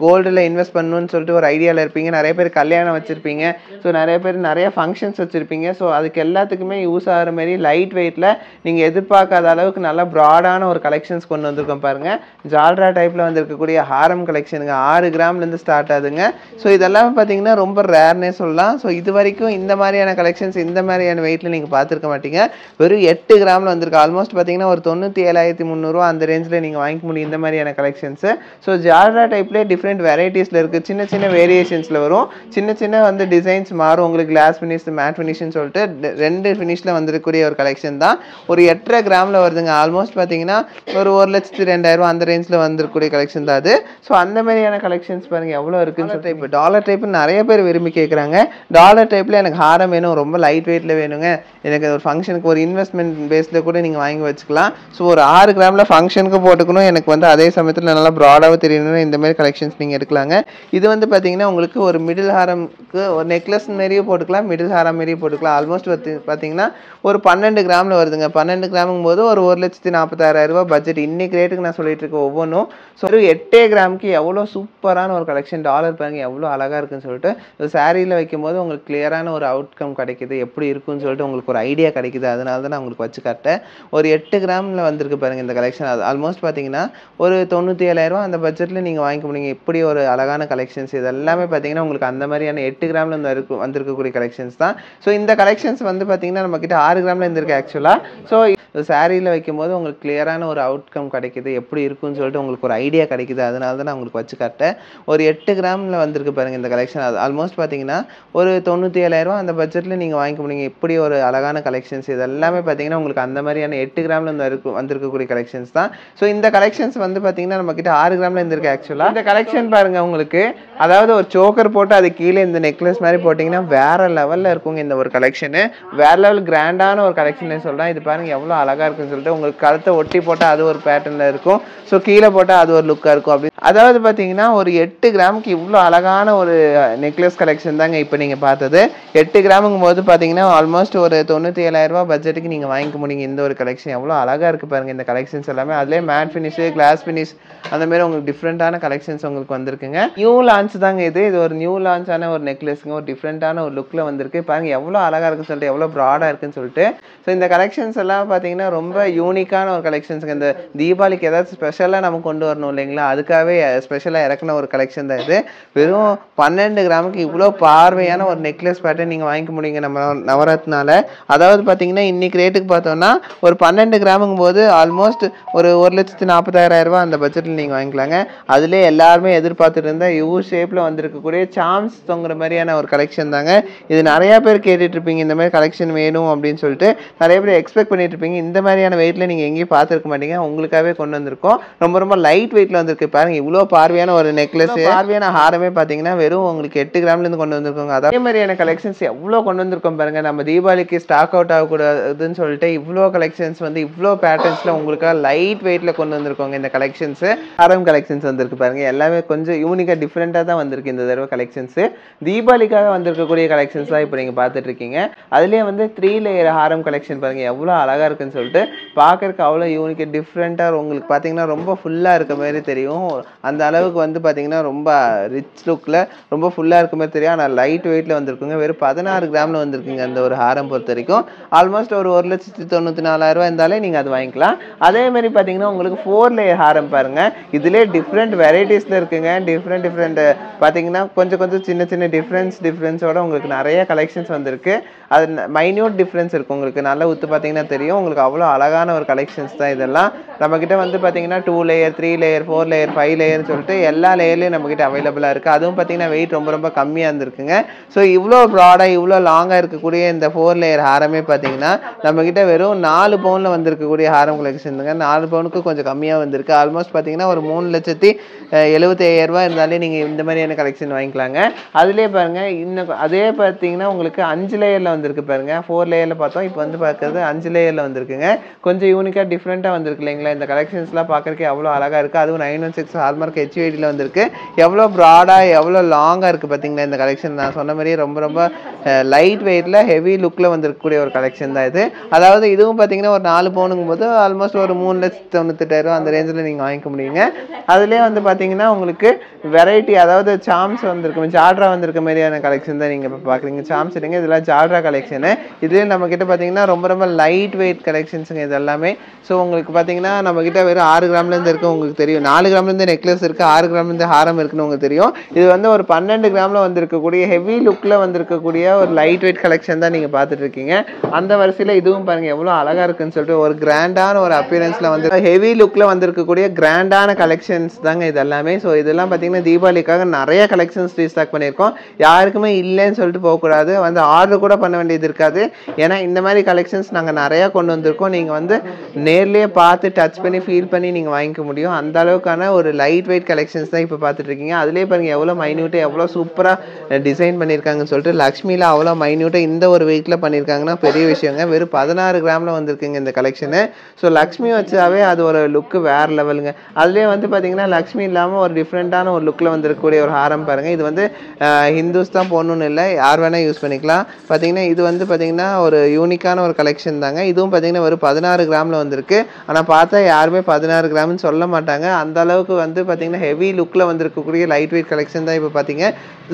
கோல்டில் இன்வெஸ்ட் பண்ணணும்னு சொல்லிட்டு ஒரு ஐடியாவில் இருப்பீங்க. நிறைய பேர் கல்யாணம் வச்சுருப்பீங்க. ஸோ நிறைய பேர் நிறைய ஃபங்க்ஷன்ஸ் வச்சுருப்பீங்க. ஸோ அதுக்கு எல்லாத்துக்குமே யூஸ் ஆகிற மாதிரி லைட் வெயிட்டில் நீங்கள் எதிர்பார்க்காத அளவுக்கு நல்லா ப்ராடான ஒரு கலெக்ஷன்ஸ் கொண்டு வந்திருக்கோம் பாருங்கள். ஜால்ரா டைப்பில் வந்திருக்கக்கூடிய ஹாரம் கலெக்ஷனுங்க 6 கிராம்லேருந்து ஸ்டார்ட் ஆகுதுங்க. ஸோ இதெல்லாம் பார்த்தீங்கன்னா ரொம்ப ரேர்னே சொல்லலாம். ஸோ இது வரைக்கும் இந்த மாதிரியான கலெக்ஷன்ஸ் இந்த மாதிரியான வெயிட்டில் நீங்கள் பார்த்துருக்க மாட்டீங்க. வெறும் 8 கிராமில் வந்திருக்கு. ஆல்மோஸ்ட் பார்த்தீங்கன்னா ஒரு 97,300 அந்த ரேஞ்சில் நீங்கள் வாங்கிக்க முடியும் இந்த மாதிரியான கலெக்ஷன்ஸு. ஸோ ஜால்ரா டைப்லேயே டிஃப்ரெண்ட் வெரைட்டிஸில் இருக்குது. சின்ன சின்ன வேரியேஷன்ஸில் வரும். சின்ன சின்ன வந்து டிசைன்ஸ் மாறும். உங்களுக்கு கிளாஸ் ஃபினிஷ் மேட் ஃபினிஷ்னு சொல்லிட்டு 2 ஃபினிஷில் வந்திருக்கக்கூடிய ஒரு கலெக்ஷன் தான். ஒரு 8.5 கிராமில் வருதுங்க. ஆல்மோஸ்ட் பார்த்தீங்கன்னா ஒரு 1,02,000 அந்த ரேஞ்சில் வந்திருக்கக்கூடிய கலெக்ஷன் தான் அது. ஸோ அந்த மாதிரியான கலெக்ஷன்ஸ் பாருங்கள் எவ்வளோ இருக்குன்னு டைப் டாலர் டைப் நிறைய பேர் விரும்பி கேட்குறாங்க. டாலர் டைப்பில் எனக்கு ஹாரம் வேணும், ரொம்ப லைட் வெயிட்டில் வேணுங்க, எனக்கு ஒரு ஃபங்க்ஷனுக்கு ஒரு இன்வெஸ்ட்மெண்ட் பேஸில் கூட நீங்கள் வாங்கி வச்சுக்கலாம். ஸோ ஒரு 6 கிராமில் ஃபங்க்ஷனுக்கு போட்டுக்கணும், எனக்கு வந்து அதே சமயத்தில் நல்லா ப்ராடாகவும் தெரியணும், இந்த மாதிரி கலெக்ஷன்ஸ் நீங்கள் எடுக்கலாங்க. இது வந்து பார்த்தீங்கன்னா உங்களுக்கு ஒரு மிடில் ஹாரம்க்கு ஒரு நெக்லஸ் மாரியும் போட்டுக்கலாம், மிடில் ஹாரம் மாரியும் போட்டுக்கலாம். ஆல்மோஸ்ட் பார்த்தீங்கன்னா ஒரு 12 கிராமில் வருதுங்க. 12 கிராமுங்கும் போது ஒரு 1,46,000 பட்ஜெட். இன்னைக்கு ரேட்டுக்கு நான் சொல்லிட்டு இருக்கேன் ஒவ்வொன்றும். ஸோ ஒரு 8 கிராமுக்கு எவ்வளோ சூப்பரான ஒரு கலெக்ஷன். டாலர் பாருங்க எவ்வளோ அழகாக இருக்குன்னு சொல்லிட்டு சாரியில் வைக்கும் போது உங்களுக்கு கிளியரான ஒரு அவுட்கம் கிடைக்குது. எப்படி இருக்குன்னு சொல்லிட்டு உங்களுக்கு ஒரு ஐடியா கிடைக்குது. அதனால தான் நான் உங்களுக்கு வச்சு காட்டேன். ஒரு 8 கிராமில் வந்திருக்கு பாருங்கள் இந்த கலெக்ஷன். அது ஆல்மோஸ்ட் பார்த்தீங்கன்னா ஒரு 97,000 அந்த பட்ஜெட்டில் நீங்கள் வாங்கிக்க முடியுங்க. இப்படி ஒரு அழகான கலெக்ஷன்ஸ் இது எல்லாமே பார்த்தீங்கன்னா உங்களுக்கு அந்த மாதிரியான 8 கிராமில் வந்திருக்கக்கூடிய கலெக்ஷன்ஸ் தான். ஸோ இந்த கலெக்ஷன்ஸ் வந்து பார்த்தீங்கன்னா நம்மக்கிட்ட 6 கிராமில் இருந்திருக்கு ஆக்சுவலாக. ஸோ சாரியில் வைக்கும் போது உங்களுக்கு கிளியரான ஒரு அவுட்கம் கிடைக்குது. எப்படி இருக்குன்னு சொல்லிட்டு உங்களுக்கு ஒரு ஐடியா கிடைக்குது. அதனால தான் நான் உங்களுக்கு வச்சு காட்டேன். ஒரு 8 கிராமில் வந்திருக்கு பாருங்கள் இந்த கலெக்ஷன். அது ஆல்மோஸ்ட் பார்த்தீங்கன்னா ஒரு 97,000 அந்த பட்ஜெட்டில் நீங்கள் வாங்கிக்க முடியுங்க. இப்படி ஒரு அழகான கலெக்ஷன்ஸ் இது எல்லாமே பார்த்தீங்கன்னா உங்களுக்கு அந்த மாதிரியான 8 கிராமில் வந்திருக்கக்கூடிய கலெக்ஷன்ஸ் தான். ஸோ இந்த கலெக்ஷன்ஸ் வந்து பார்த்தீங்கன்னா நம்மக்கிட்ட 6 கிராமில் இருந்திருக்கு ஆக்சுவலாக. இந்த கலெக்ஷன் பாருங்கள் உங்களுக்கு, அதாவது ஒரு சோக்கர் போட்டு அது கீழே இந்த நெக்லஸ் மாதிரி போட்டிங்கன்னா வேற லெவலில் இருக்குங்க இந்த ஒரு கலெக்ஷனு. வேற லெவல் கிராண்டான ஒரு கலெக்ஷன் சொல்லலாம். இது பாருங்கள் எவ்வளோ அழகாக இருக்குன்னு சொல்லிட்டு உங்களுக்கு கழுத்தை ஒட்டி போட்டால் அது ஒரு பேட்டர்னில் இருக்கும். ஸோ கீழே போட்டால் அது ஒரு லுக்காக இருக்கும். அப்படி அதாவது பார்த்தீங்கன்னா ஒரு 8 கிராமுக்கு இவ்வளோ அழகான ஒரு நெக்லஸ் கலெக்ஷன் தாங்க இப்போ நீங்கள் பார்த்தது. 8 கிராமுங்கும் போது பார்த்தீங்கன்னா ஆல்மோஸ்ட் ஒரு 97,000 பட்ஜெட்டுக்கு நீங்கள் வாங்கிக்க முடியுங்க இந்த ஒரு கலெக்ஷன். எவ்வளோ அழகாக இருக்குது பாருங்கள் இந்த கலெக்ஷன்ஸ் எல்லாமே. அதிலே மேட் ஃபினிஷு, கிளாஸ் ஃபினிஷ் அந்த மாதிரி உங்களுக்கு டிஃப்ரெண்ட்டான கலெக்ஷன்ஸ் உங்களுக்கு வந்திருக்குங்க. நியூ லான்ச் தாங்க இது. இது ஒரு நியூ லான்ச்சான ஒரு நெக்லஸ்ங்க. ஒரு டிஃப்ரெண்ட்டான ஒரு லுக்கில் வந்திருக்கு பாருங்கள். எவ்வளோ அழகாக இருக்குன்னு சொல்லிட்டு, எவ்வளோ ப்ராடாக இருக்குன்னு சொல்லிட்டு. ஸோ இந்த கலெக்ஷன்ஸ் எல்லாம் பார்த்தீங்கன்னா ரொம்ப யூனிக்கான ஒரு கலெக்ஷன்ஸுங்க. இந்த தீபாவளிக்கு ஏதாச்சும் ஸ்பெஷலாக நம்ம கொண்டு வரணும் இல்லைங்களா, அதுக்காகவே ஸ்பெஷலாக இறக்குன ஒரு கலெக்ஷன் தான் இது. வெறும் 12 கிராமுக்கு இவ்வளோ பார்வையான ஒரு நெக்லஸ் பேட்டர்ன் நீங்கள் வாங்கிக்க முடியுங்க நம்ம நவரத்னால. அதாவது பார்த்தீங்கன்னா இன்னைக்கு ரேட்டுக்கு பார்த்தோம்னா ஒரு 12 கிராமுங்கும் போது ஆல்மோஸ்ட் ஒரு 1,40,000 அந்த பட்ஜெட்டில் நீங்கள் வாங்கிக்கலாங்க. அதிலே எல்லாருமே எதிர்பார்த்துட்டு இருந்தால் யூ ஷேப்பில் வந்திருக்கக்கூடிய சாம்ஸ் தொங்குற மாதிரியான ஒரு கலெக்ஷன் தாங்க இது. நிறையா பேர் கேட்டுட்டு இருப்பீங்க இந்த மாதிரி கலெக்ஷன் வேணும் அப்படின்னு சொல்லிட்டு. நிறைய பேர் எக்ஸ்பெக்ட் பண்ணிட்டு இருப்பீங்க. இந்த மாதிரியான வெயிட்டில் நீங்கள் எங்கேயும் பார்த்துருக்க மாட்டீங்க. உங்களுக்காகவே கொண்டு வந்திருக்கோம். ரொம்ப ரொம்ப லைட் வெயிட்டில் வந்திருக்கு பாருங்க. இவ்வளோ பார்வையான ஒரு நெக்லஸ், பார்வையான ஹாரமே பார்த்தீங்கன்னா வெறும் உங்களுக்கு 8 கிராம்லேருந்து கொண்டு வந்திருக்கோங்க. அதே மாதிரியான கலெக்ஷன்ஸ் எவ்வளோ கொண்டு வந்திருக்கோம் பாருங்க. நம்ம தீபாவளிக்கு ஸ்டாக் அவுட் ஆகக்கூடாதுன்னு சொல்லிட்டு இவ்வளோ கலெக்ஷன்ஸ் வந்து இவ்வளோ பேட்டர்ன்ஸில் உங்களுக்காக லைட் வெயிட்டில் கொண்டு வந்திருக்கோங்க இந்த கலெக்ஷன்ஸு. ஹாரம் கலெக்ஷன்ஸ் வந்திருக்கு பாருங்க. எல்லாமே கொஞ்சம் யூனிக்காக டிஃப்ரெண்ட்டாக தான் வந்திருக்கு இந்த தடவை கலெக்ஷன்ஸு. தீபாவளிக்காக வந்திருக்கக்கூடிய கலெக்ஷன்ஸ் தான் இப்போ நீங்கள் பார்த்துட்டு இருக்கீங்க. அதுலேயே வந்து 3 லேயர் ஹாரம் கலெக்ஷன் பாருங்க எவ்வளோ அழகாக இருக்குன்னு இருக்குன்னு சொல்லிட்டு பார்க்கறதுக்கு அவ்வளோ யூனிக்காக டிஃப்ரெண்ட்டாக உங்களுக்கு பார்த்தீங்கன்னா ரொம்ப ஃபுல்லாக இருக்க மாதிரி தெரியும். அந்த அளவுக்கு வந்து பார்த்தீங்கன்னா ரொம்ப ரிச் லுக்கில் ரொம்ப ஃபுல்லாக இருக்க மாதிரி தெரியும். ஆனால் லைட் வெயிட்டில் வந்திருக்குங்க. வெறும் 16 கிராமில் வந்திருக்குங்க அந்த ஒரு ஹாரம் பொறுத்த வரைக்கும். ஆல்மோஸ்ட் ஒரு 1,94,000 இருந்தாலே நீங்கள் அது வாங்கிக்கலாம். அதேமாதிரி பார்த்தீங்கன்னா உங்களுக்கு 4 லேயர் ஹாரம் பாருங்கள். இதிலே டிஃப்ரெண்ட் வெரைட்டிஸில் இருக்குங்க. டிஃப்ரெண்ட் பார்த்தீங்கன்னா கொஞ்சம் சின்ன சின்ன டிஃப்ரென்ஸோட உங்களுக்கு நிறைய கலெக்ஷன்ஸ் வந்திருக்கு. அது மைன்யூட் டிஃப்ரென்ஸ் இருக்கும். உங்களுக்கு நல்லா உத்து பார்த்தீங்கன்னா தெரியும். உங்களுக்கு அவ்வளோ அழகான ஒரு கலெக்ஷன்ஸ் தான் இதெல்லாம். நம்மக்கிட்ட வந்து பார்த்தீங்கன்னா 2 லேயர் 3 லேயர் 4 லேயர் 5 லேயர்னு சொல்லிட்டு எல்லா லேயர்லேயும் நம்மக்கிட்ட அவைலபிளாக இருக்குது. அதுவும் பார்த்தீங்கன்னா வெயிட் ரொம்ப கம்மியாக இருந்திருக்குங்க. ஸோ இவ்வளோ ப்ராடாக இவ்வளோ லாங்காக இருக்கக்கூடிய இந்த 4 லேயர் ஹாரமே பார்த்தீங்கன்னா நம்மக்கிட்ட வெறும் 4 பவுனில் வந்திருக்கக்கூடிய ஹாரம் கலெக்ஷனுங்க. 4 பவுனுக்கு கொஞ்சம் கம்மியாக வந்திருக்கு. ஆல்மோஸ்ட் பார்த்தீங்கன்னா ஒரு 3,75,000 இருந்தாலே நீங்கள் இந்த மாதிரியான கலெக்ஷன் வாங்கிக்கலாங்க. அதுலேயே பாருங்கள் இன்னும் அதே பார்த்தீங்கன்னா உங்களுக்கு 5 லேயரில் வந்திருக்கு பாருங்கள். 4 லேயரில் பார்த்தோம், இப்போ வந்து பார்க்குறது 5 லேயரில் வந்திருக்குங்க. கொஞ்சம் யூனிக்காக டிஃப்ரெண்ட்டாக வந்திருக்கு இல்லைங்களா? இந்த கலெக்ஷன்ஸ்லாம் பார்க்குறதுக்கு எவ்வளோ அழகாக இருக்குது. அதுவும் 916 ஹால்மார்க் HUIDயில் வந்திருக்கு. எவ்வளோ ப்ராடாக எவ்வளோ லாங்காக இருக்குது பார்த்தீங்களா இந்த கலெக்ஷன். நான் சொன்ன மாதிரியே ரொம்ப லைட் வெயிட்டில் ஹெவி லுக்கில் வந்திருக்கக்கூடிய ஒரு கலெக்ஷன் தான் இது. அதாவது இதுவும் பார்த்தீங்கன்னா ஒரு 4 பவுனுங்கும் போது ஆல்மோஸ்ட் ஒரு 3,98,000 அந்த ரேஞ்சில் நீங்கள் வாங்கிக்க முடியுங்க. அதுலேயே வந்து பார்த்தீங்கன்னா உங்களுக்கு வெரைட்டி அதாவது சாம்ஸ் வந்திருக்கு, ஜால்ரா வந்திருக்க மாதிரியான கலெக்ஷன் தான் நீங்கள் இப்போ பார்க்குறீங்க. சாம்ஸ் இல்லைங்க, இதெல்லாம் ஜால்ரா கலெக்ஷனு. இதுலேயே நம்மக்கிட்ட பார்த்தீங்கன்னா ரொம்ப லைட் வெயிட் கலெக்ஷன்ஸுங்க இது எல்லாமே. ஸோ உங்களுக்கு பார்த்தீங்கன்னா நம்மக்கிட்ட வெறும் 6 கிராம்லேருந்து இருக்குது. உங்களுக்கு தெரியும் 4 கிராம்லேருந்து நெக்லஸ் இருக்குது, 6 கிராம்லேருந்து ஹாரம் இருக்குன்னு உங்களுக்கு தெரியும். இது வந்து ஒரு 12 கிராமில் வந்திருக்கக்கூடிய ஹெவி லுக்கில் வந்திருக்கக்கூடிய ஒரு லைட் வெயிட் கலெக்ஷன் தான் நீங்கள் பார்த்துட்டு இருக்கீங்க. அந்த வரிசையில் இதுவும் பாருங்கள் எவ்வளோ அழகாக இருக்குன்னு சொல்லிட்டு ஒரு கிராண்டான ஒரு அப்பியரன்ஸில் வந்து ஹெவி லுக்கில் வந்திருக்கக்கூடிய கிராண்டான கலெக்ஷன்ஸ் தாங்க இது எல்லாமே. ஸோ இதெல்லாம் பார்த்தீங்கன்னா தீபாவளிக்காக நிறைய கலெக்ஷன்ஸ் ரீஸ்டாக் பண்ணியிருக்கோம். யாருக்குமே இல்லைன்னு சொல்லிட்டு போகக்கூடாது, வந்து ஆர்டர் கூட பண்ண வேண்டியது இருக்காது. ஏன்னா இந்த மாதிரி கலெக்ஷன்ஸ் நாங்கள் நிறையா கொண்டு வந்திருக்கோம். நீங்கள் வந்து நேர்லேயே பார்த்து டச் பண்ணி ஃபீல் பண்ணி நீங்கள் வாங்கிக்க முடியும். அந்த அளவுக்கான ஒரு லைட் வெயிட் கலெக்ஷன்ஸ் தான் இப்போ பார்த்துட்டு இருக்கீங்க. அதுலேயே பாருங்கள் எவ்வளோ மைன்யூட்டாக எவ்வளோ சூப்பராக டிசைன் பண்ணியிருக்காங்கன்னு சொல்லிட்டு லக்ஷ்மியில் அவ்வளோ மைன்யூட்டாக இந்த ஒரு வெயிட்டில் பண்ணியிருக்காங்கன்னா பெரிய விஷயங்க. வெறும் 16 கிராமில் வந்திருக்குங்க இந்த கலெக்ஷனு. ஸோ லக்ஷ்மி வச்சாவே அது ஒரு லுக்கு வேறு லெவலுங்க. அதுலேயே வந்து பார்த்தீங்கன்னா லக்ஷ்மி இல்லாமல் ஒரு டிஃப்ரெண்ட்டான ஒரு லுக்கில் வந்திருக்கக்கூடிய ஒரு ஹாரம் பாருங்கள். இது வந்து ஹிந்துஸ் தான் போடணுன்னு இல்லை, யார் வேணால் யூஸ் பண்ணிக்கலாம். பார்த்தீங்கன்னா இது வந்து பார்த்தீங்கன்னா ஒரு யூனிக்கான ஒரு கலெக்ஷன் தாங்க. இதுவும் பார்த்தீங்கன்னா ஒரு 16 கிராமில் வந்திருக்கு. ஆனால் பார்த்தா யாருமே 16 கிராம்னு சொல்ல மாட்டாங்க. அந்த அளவுக்கு வந்து பார்த்தீங்கன்னா ஹெவி லுக்கில் வந்திருக்கக்கூடிய லைட் வெயிட் கலெக்ஷன் தான் இப்போ பார்த்தீங்க.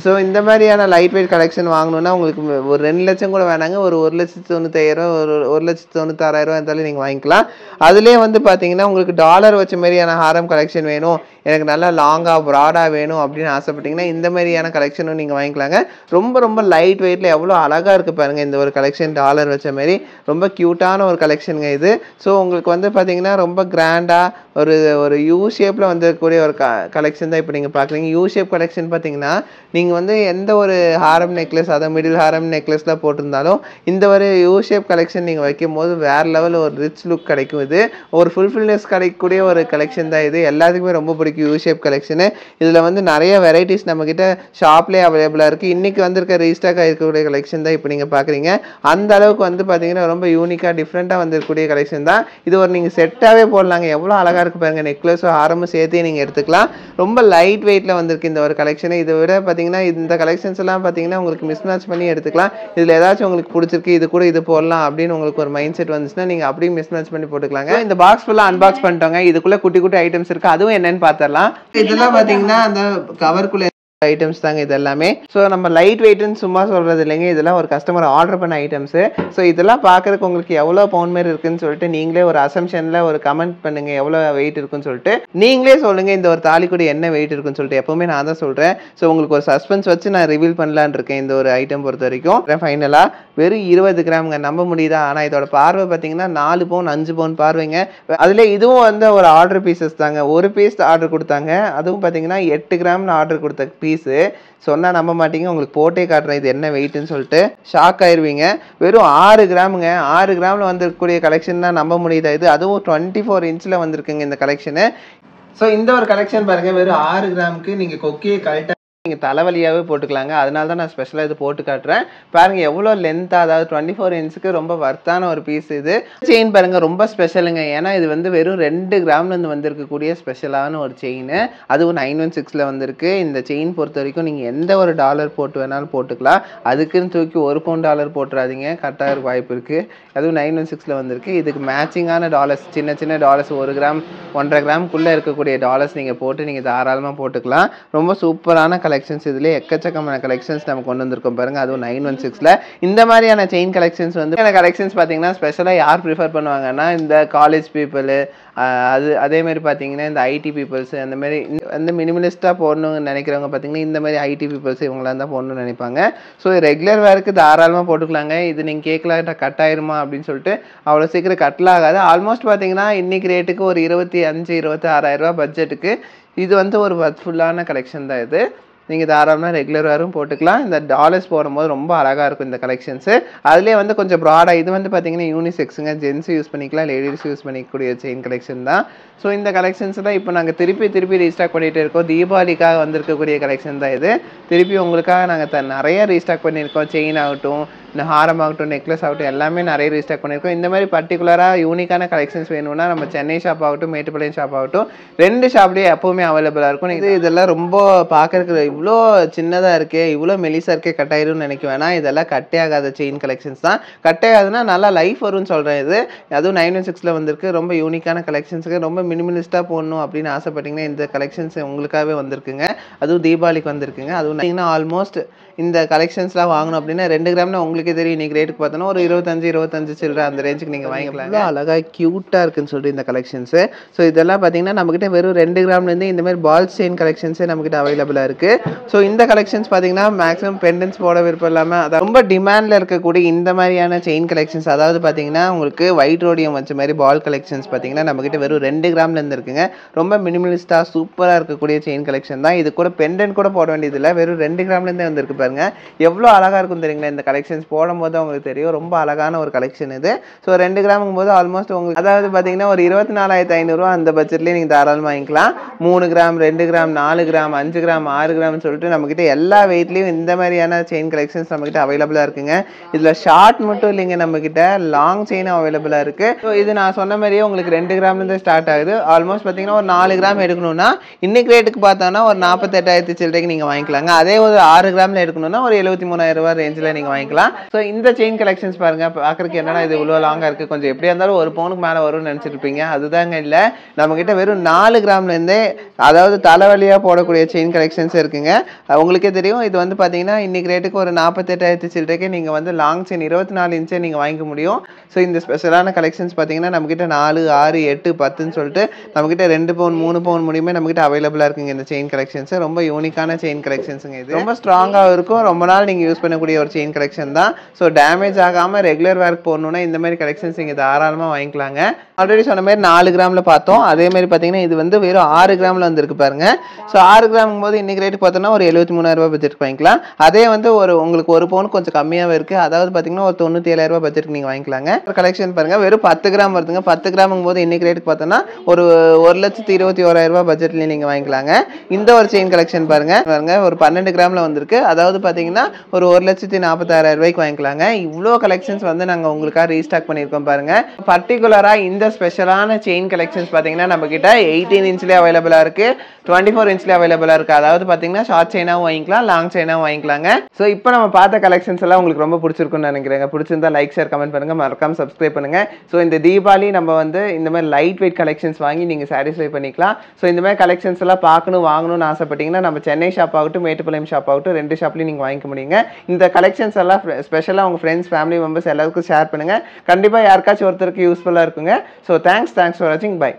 ஸோ இந்த மாதிரியான லைட் வெயிட் கலெக்ஷன் வாங்கணுன்னா உங்களுக்கு ஒரு 2 லட்சம் கூட வேணாங்க, ஒரு 1,95,000 ஒரு 1,96,000 இருந்தாலும் நீங்கள் வாங்கிக்கலாம். அதுலேயே வந்து பார்த்தீங்கன்னா உங்களுக்கு டாலர் வச்ச மாதிரியான ஹாரம் கலெக்ஷன் வேணும், எனக்கு நல்லா லாங்காக ப்ராடாக வேணும் அப்படின்னு ஆசைப்பட்டீங்கன்னா இந்த மாதிரியான கலெக்ஷனும் நீங்கள் வாங்கிக்கலாங்க. ரொம்ப லைட் வெயிட்டில் எவ்வளோ அழகாக இருக்குது பாருங்கள் இந்த ஒரு கலெக்ஷன். டாலர் வச்ச மாதிரி ரொம்ப க்யூட்டான ஒரு கலெக்ஷனுங்க இது. ஸோ உங்களுக்கு வந்து பார்த்தீங்கன்னா ரொம்ப கிராண்டாக ஒரு யூ ஷேப்பில் வந்திருக்கக்கூடிய ஒரு கலெக்ஷன் தான் இப்போ நீங்கள் பார்க்குறீங்க. யூ ஷேப் கலெக்ஷன் பார்த்தீங்கன்னா நீங்கள் வந்து எந்த ஒரு ஹாரம் நெக்லஸ் அதாவது மிடில் ஹாரம் நெக்லஸ்லாம் போட்டிருந்தாலும் இந்த ஒரு யூ ஷேப் கலெக்ஷன் நீங்கள் வைக்கும் போது வேறு லெவல் ஒரு ரிச் லுக் கிடைக்கும். இது ஒரு ஃபுல்ஃபில்னஸ் கிடைக்கக்கூடிய ஒரு கலெக்ஷன் தான் இது. எல்லாத்துக்குமே ரொம்ப பிடிக்கும் யூ ஷேப் கலெக்ஷனு. இதில் வந்து நிறைய வெரைட்டிஸ் நம்மக்கிட்ட ஷாப்லேயே அவைலபிளாக இருக்குது. இன்றைக்கி வந்திருக்க ரீஸ்டாக் ஆகிருக்கக்கூடிய கலெக்ஷன் தான் இப்போ நீங்கள் பார்க்குறீங்க. அந்த அளவுக்கு வந்து பார்த்தீங்கன்னா ரொம்ப யூனிக்காக டிஃப்ரெண்ட்டாக வந்திருக்கக்கூடிய கலெக்ஷன் தான் இது. ஒரு நீங்கள் செட்டாகவே போடலாங்க, எவ்வளோ அழகாக இருக்குது பாருங்கள். நெக்லஸும் ஹாரமும் சேர்த்தே நீங்கள் எடுத்துக்கலாம். ரொம்ப லைட் வெயிட்டில் வந்திருக்கு இந்த ஒரு கலெக்ஷனு. இதை விட பார்த்தீங்கன்னா இந்த கலெக்ஷன்ஸ் எல்லாம் பார்த்தீங்கன்னா உங்களுக்கு மிஸ் மேட்ச் பண்ணி எடுத்துக்கலாம். இதில் ஏதாச்சும் உங்களுக்கு பிடிச்சிருக்கு இது கூட இது போடலாம் அப்படின்னு உங்களுக்கு ஒரு மைண்ட் செட் வந்துச்சுன்னா நீங்கள் அப்படியே மிஸ் மேட்ச் பண்ணி போட்டுக்கலாங்க. இந்த பாக்ஸ் ஃபுல்லாக அன்பாக்ஸ் பண்ணிட்டோங்க. இதுக்குள்ளே குட்டி ஐட்டம்ஸ் இருக்குது, அதுவும் என்னன்னு பார்த்துடலாம். இதெல்லாம் பார்த்தீங்கன்னா அந்த கவருக்குள்ளே ஐட்டம்ஸ் தாங்க இது எல்லாமே. ஸோ நம்ம லைட் வெயிட்னு சும்மா சொல்கிறது இல்லைங்க, இதெல்லாம் ஒரு கஸ்டமர் ஆர்டர் பண்ண ஐட்டம்ஸு. ஸோ இதெல்லாம் பார்க்குறதுக்கு உங்களுக்கு எவ்வளோ பவுண்ட் மாரி இருக்குன்னு சொல்லிட்டு நீங்களே ஒரு அசம்ஷனில் ஒரு கமெண்ட் பண்ணுங்கள் எவ்வளோ வெயிட் இருக்குன்னு சொல்லிட்டு. நீங்களே சொல்லுங்கள் இந்த ஒரு தாலிக்கூட என்ன வெயிட் இருக்குன்னு சொல்லிட்டு. எப்போவுமே நான் தான் சொல்கிறேன். ஸோ உங்களுக்கு ஒரு சஸ்பென்ஸ் வச்சு நான் ரிவீல் பண்ணலான்னு இருக்கேன் இந்த ஒரு ஐட்டம் பொறுத்த வரைக்கும். ஃபைனலாக வெறும் 20 கிராமுங்க, நம்ப முடியுதா? ஆனால் இதோட பார்வை பார்த்தீங்கன்னா 4 பவுன் 5 பவுன் பார்வைங்க. அதில் இதுவும் வந்து ஒரு ஆர்டர் பீசஸ் தாங்க. ஒரு பீஸ் ஆர்டர் கொடுத்தாங்க, அதுவும் பார்த்தீங்கன்னா 8 கிராமில் ஆர்டர் கொடுத்த பீஸு. சொன்னால் நம்ப மாட்டீங்க, உங்களுக்கு போட்டே காட்டுறேன் இது என்ன வெயிட்னு சொல்லிட்டு ஷாக் ஆயிடுவீங்க. வெறும் 6 கிராமுங்க. 6 கிராமில் வந்திருக்கக்கூடிய கலெக்ஷன் தான் நம்ப முடியுதா இது? அதுவும் 24 இன்ச்சில் வந்திருக்குங்க இந்த கலெக்ஷனு. ஸோ இந்த ஒரு கலெக்ஷன் பாருங்கள், வெறும் 6 கிராமுக்கு நீங்கள் கொக்கியை கரெக்டாக நீங்கள் தலைவலியாகவே போட்டுக்கலாங்க. அதனால தான் நான் ஸ்பெஷலாக இது போட்டு காட்டுறேன். பாருங்கள் எவ்வளோ லென்த்தாக, அதாவது 24 இன்ச்சுக்கு ரொம்ப வர்த்தான ஒரு பீஸ் இது. செயின் பாருங்கள் ரொம்ப ஸ்பெஷலுங்க. ஏன்னா இது வந்து வெறும் 2 கிராம்லேருந்து வந்திருக்கக்கூடிய ஸ்பெஷலான ஒரு செயின். அதுவும் 916ல் வந்திருக்கு. இந்த செயின் பொறுத்த வரைக்கும் நீங்கள் எந்த ஒரு டாலர் போட்டு வேணாலும் போட்டுக்கலாம். அதுக்குன்னு தூக்கி 1 பவுண்ட் டாலர் போட்டுறாதீங்க, கட்டாக வாய்ப்பு இருக்குது. அதுவும் 916ல் வந்திருக்கு. இதுக்கு மேட்சிங்கான டாலர்ஸ், சின்ன சின்ன டாலர்ஸ் 1 கிராம் 1.5 கிராம்குள்ளே இருக்கக்கூடிய டாலர்ஸ் நீங்கள் போட்டு நீங்கள் தாராளமாக போட்டுக்கலாம். ரொம்ப சூப்பரான கலெக்ஷன்ஸ். இதுலேயே எக்கச்சக்கமான கலெக்ஷன்ஸ் நம்ம கொண்டு வந்திருக்கோம் பாருங்க. அதுவும் 916ல் இந்த மாதிரியான செயின் கலெக்ஷன்ஸ் வந்து கலெக்ஷன்ஸ் பார்த்தீங்கன்னா ஸ்பெஷலாக யார் ப்ரிஃபர் பண்ணுவாங்கன்னா இந்த காலேஜ் பீப்புள், அதேமாதிரி பார்த்தீங்கன்னா இந்த ஐடி பீப்புள்ஸ், அந்த மாதிரி அந்த மினிமலிஸ்ட்டாக போடணும்னு நினைக்கிறவங்க பார்த்தீங்கன்னா இந்த மாதிரி ஐடி பீப்புள்ஸ் இவங்களாம் தான் போடணும்னு நினைப்பாங்க. ஸோ ரெகுலர் வேருக்கு தாராளமாக போட்டுக்கலாங்க. இது நீங்கள் கேட்கலாம் கட் ஆயிருமா அப்படின்னு சொல்லிட்டு, அவ்வளோ சீக்கிரம் கட்டில் ஆகாது. ஆல்மோஸ்ட் பார்த்தீங்கன்னா இன்றைக்கி ரேட்டுக்கு ஒரு 25,000-26,000 பட்ஜெட்டுக்கு இது வந்து ஒரு வர்த்ஃபுல்லான கலெக்ஷன் தான் இது. நீங்கள் தாராளமாக ரெகுலர் வேரும் போட்டுக்கலாம். இந்த டாலர்ஸ் போடும்போது ரொம்ப அழகாக இருக்கும் இந்த கலெக்ஷன்ஸு. அதிலே வந்து கொஞ்சம் ப்ராடாக இது வந்து பார்த்தீங்கன்னா யூனிசெக்ஸுங்க, ஜென்ஸ் யூஸ் பண்ணிக்கலாம், லேடிஸ் யூஸ் பண்ணிக்கக்கூடிய செயின் கலெக்ஷன் தான். ஸோ இந்த கலெக்ஷன்ஸ் தான் இப்போ நாங்கள் திருப்பி ரீஸ்டாக் பண்ணிகிட்டே இருக்கோம். தீபாவளிக்காக வந்திருக்கக்கூடிய கலெக்ஷன் தான் இது. திருப்பி உங்களுக்காக நாங்கள் நிறைய ரீஸ்டாக் பண்ணியிருக்கோம். செயின் ஆகட்டும், இந்த ஹாரம் ஆகட்டும், நெக்லஸ் ஆகட்டும், எல்லாமே நிறைய ரீஸ்டாக் பண்ணியிருக்கோம். இந்த மாதிரி பர்டிகுலராக யூனிக்கான கலெக்ஷன்ஸ் வேணும்னா நம்ம சென்னை ஷாப் ஆகட்டும், மேட்டுப்பாளையம் ஷாப் ஆகட்டும், 2 ஷாப்லேயே எப்போவுமே அவைலபிளாக இருக்கும். இதெல்லாம் ரொம்ப பார்க்கறதுக்கு இவ்வளோ சின்னதாக இருக்கே, இவ்வளோ மெலிசாக இருக்கே, கட் ஆயிரும்னு நினைக்க வேணாம். இதெல்லாம் கட்டே ஆகாத செயின் கலெக்ஷன்ஸ் தான். கட்டே ஆகுதுன்னா நல்லா லைஃப் வரும்னு சொல்கிறேன். இது அதுவும் 916ல் வந்திருக்கு. ரொம்ப யூனிக்கான கலெக்ஷன்ஸுக்கு, ரொம்ப மினிமலிஸ்ட்டாக போடணும் அப்படின்னு ஆசைப்பட்டீங்கன்னா இந்த கலெக்ஷன்ஸ் உங்களுக்காகவே வந்திருக்குங்க. அதுவும் தீபாவளிக்கு வந்திருக்குங்க. அதுவும் பார்த்தீங்கன்னா ஆல்மோஸ்ட் இந்த கலெக்ஷன்ஸ்லாம் வாங்கணும் அப்படின்னா 2 கிராம்னா உங்களுக்கே தெரியும். இன்றைக்கி ரேட்டுக்கு பார்த்தோன்னா ஒரு 25 சில்லற அந்த ரேஞ்சுக்கு நீங்கள் வாங்கிக்கலாம். இவ்வளோ அழகாக க்யூட்டாக இருக்குன்னு சொல்லிட்டு இந்த கலெக்ஷன்ஸு. ஸோ இதெல்லாம் பார்த்தீங்கன்னா நம்மக்கிட்ட வெறும் 2 கிராம்லேருந்து இந்த மாதிரி பால் செயின் கலெக்ஷன்ஸே நம்மக்கிட்ட அவைலபிளாக இருக்குது. ஸோ இந்த கலெக்ஷன்ஸ் பார்த்தீங்கன்னா மேக்ஸிமம் பெண்டன்ஸ் போட விருப்பம் இல்லாமல், அதாவது ரொம்ப டிமாண்டில் இருக்கக்கூடிய இந்த மாதிரியான செயின் கலெக்ஷன்ஸ், அதாவது பார்த்தீங்கன்னா உங்களுக்கு ஒயிட் ரோடியம் வச்ச மாதிரி பால் கலெக்ஷன்ஸ் பார்த்தீங்கன்னா நம்மக்கிட்ட வெறும் 2 கிராம்லேருந்து இருக்குங்க. ரொம்ப மினிமலிஸ்ட்டாக சூப்பராக இருக்கக்கூடிய செயின் கலெக்ஷன் தான். இது கூட பெண்டன்ட் கூட போட வேண்டியதில்லை, வெறும் 2 கிராம்லேருந்தே வந்திருக்கு பாருங்க. எவ்வளோ அழகாக இருக்கும் தெரியுங்களா இந்த கலெக்ஷன்ஸ். போடும்போது உங்களுக்கு தெரியும் ரொம்ப அழகான ஒரு கலெக்ஷன் இது. ஸோ 2 கிராமுங்கும் போது ஆல்மோஸ்ட் உங்களுக்கு அதாவது பார்த்தீங்கன்னா ஒரு 24,500 அந்த பட்ஜெட்லேயே நீங்கள் தாராளமாக வாங்கிக்கலாம். 3 கிராம், 2 கிராம், 4 கிராம், 5 கிராம், 6 கிராம்னு சொல்லிட்டு நம்மக்கிட்ட எல்லா வெயிட்லேயும் இந்த மாதிரியான செயின் கலெக்ஷன்ஸ் நம்மக்கிட்ட அவைலபிளாக இருக்குங்க. இதில் ஷார்ட் மட்டும் இல்லைங்க, நம்மக்கிட்ட லாங் செயினும் அவைலபிளாக இருக்குது. ஸோ இது நான் சொன்ன மாதிரியே உங்களுக்கு 2 கிராம்லேருந்து ஸ்டார்ட் ஆகுது. ஆல்மோஸ்ட் பார்த்தீங்கன்னா ஒரு 4 கிராம் எடுக்கணும்னா இன்றைக்கி ரேட்டுக்கு பார்த்தோன்னா ஒரு 48,000 சில்லறைக்கு நீங்கள் வாங்கிக்கலாங்க. அதே ஒரு 6 கிராமில் எடுக்கணும்னா ஒரு 73,000 ரேஞ்சில் நீங்கள் வாங்கிக்கலாம். ஸோ இந்த செயின் கலெக்ஷன்ஸ் பாருங்கள், பார்க்குறதுக்கு என்னன்னா இது இவ்வளோ லாங்காக இருக்குது, கொஞ்சம் எப்படியா இருந்தாலும் 1 பவுனுக்கு மேலே வரும்னு நினச்சிருப்பீங்க. அதுதாங்க இல்லை, நம்மக்கிட்ட வெறும் 4 கிராம்லேருந்தே அதாவது தலைவலியாக போடக்கூடிய செயின் கலெக்ஷன்ஸ் இருக்குங்க. உங்களுக்கே தெரியும். இது வந்து பார்த்தீங்கன்னா இன்றைக்கி ரேட்டுக்கு ஒரு 48,000 சில்லறைக்கு நீங்கள் வந்து லாங் செயின் 24 இன்ச்சே நீங்கள் வாங்கிக்க முடியும். ஸோ இந்த ஸ்பெஷலான கலெக்ஷன்ஸ் பார்த்தீங்கன்னா நம்மக்கிட்ட 4, 6, 8, 10ன்னு சொல்லிட்டு நம்மக்கிட்ட 2 பவுன் 3 பவுன் முடியுமே நம்மக்கிட்ட அவைலபிளாக இருக்குங்க இந்த செயின் கலெக்ஷன்ஸ். ரொம்ப யூனிக்கான செயின் கலெக்ஷன்ஸுங்க. இது ரொம்ப ஸ்ட்ராங்காக இருக்கும், ரொம்ப நாள் நீங்கள் யூஸ் பண்ணக்கூடிய ஒரு செயின் கலெக்ஷன் தான். ஸோ டேமேஜ் ஆகாமல் ரெகுலர் வேர்க் போடணுன்னா இந்த மாதிரி கலெக்ஷன்ஸ் நீங்கள் தாராளமாக வாங்கிக்கலாங்க. ஆல்ரெடி சொன்ன மாதிரி 4 கிராமில் பார்த்தோம். அதே மாதிரி பார்த்தீங்கன்னா இது வந்து வெறும் 6 கிராமில் வந்துருக்கு பாருங்க. ஸோ 6 கிராம் போது இன்னைக்கு ரேட்டு பார்த்தோன்னா ஒரு 73,000 பட்ஜெட்டுக்கு வாங்கிக்கலாம். அதே வந்து உங்களுக்கு 1 பவுன் கொஞ்சம் கம்மியாகவே இருக்குது. அதாவது பார்த்தீங்கன்னா ஒரு 97,000 பட்ஜெட்டுக்கு நீங்கள் வாங்கிக்கலாங்க. கலெக்ஷன் பாருங்கள், வெறும் 10 கிராம் வருதுங்க. 10 கிராமுங்கும் போது இன்னைக்கு ரேட்டுக்கு பார்த்தோன்னா ஒரு 1,21,000 பட்ஜெட்லேயே நீங்கள் வாங்கிக்கலாங்க. இந்த ஒரு செயின் கலெக்ஷன் பாருங்க ஒரு 12 கிராமில் வந்திருக்கு. அதாவது பார்த்தீங்கன்னா ஒரு 1,46,000 வாங்கிக்கலாங்க. இவ்வளோ கலெக்ஷன்ஸ் வந்து நாங்கள் உங்களுக்காக ரீஸ்டாக் பண்ணியிருக்கோம் பாருங்க. பர்டிகுலராக இந்த ஸ்பெஷலான செயின் கலெக்ஷன்ஸ் பார்த்தீங்கன்னா நம்ம கிட்ட 18 இன்ச்லேயே அவைலபிளாக இருக்குது, 24 இன்ச்லேயே அவைலபிளாக இருக்குது. அதாவது பார்த்தீங்கன்னா ஷார்ட் செயினாகவும் வாங்கிக்கலாம், லாங் செயினாகவும் வாங்கிக்கலாங்க. ஸோ இப்போ நம்ம பார்த்த கலெக்ஷன்ஸ் எல்லாம் உங்களுக்கு ரொம்ப பிடிச்சிருக்குன்னு நினைக்கிறேங்க. பிடிச்சிருந்தா லைக், ஷேர், கமெண்ட் பண்ணுங்கள், மறக்காம சப்ஸ்கிரைப் பண்ணுங்கள். ஸோ இந்த தீபாவளி நம்ம வந்து இந்த மாதிரி லைட் வெயிட் கலெக்ஷன்ஸ் வாங்கி நீங்கள் சாட்டிஸ்ஃபை பண்ணிக்கலாம். ஸோ இந்த மாதிரி கலெக்ஷன்ஸ் எல்லாம் பார்க்கணும், வாங்கணும்னு ஆசைப்பட்டீங்கன்னா நம்ம சென்னை ஷாப் ஆகட்டும், மேட்டுப்பாளையம் ஷாப் ஆகட்டும், 2 ஷாப்லையும் நீங்கள் வாங்கிக்க முடியுங்க. இந்த கலெக்ஷன்ஸ் எல்லாம் ஸ்பெஷலாக உங்கள் ஃப்ரெண்ட்ஸ், ஃபேமிலி மெம்பர்ஸ் எல்லாருக்கும் ஷேர் பண்ணுங்கள். கண்டிப்பாக யாருக்காச்சும் ஒருத்தருக்கு யூஸ்ஃபுல்லாக இருக்குங்க. ஸோ தேங்க்ஸ் ஃபார் வாட்சிங். பை.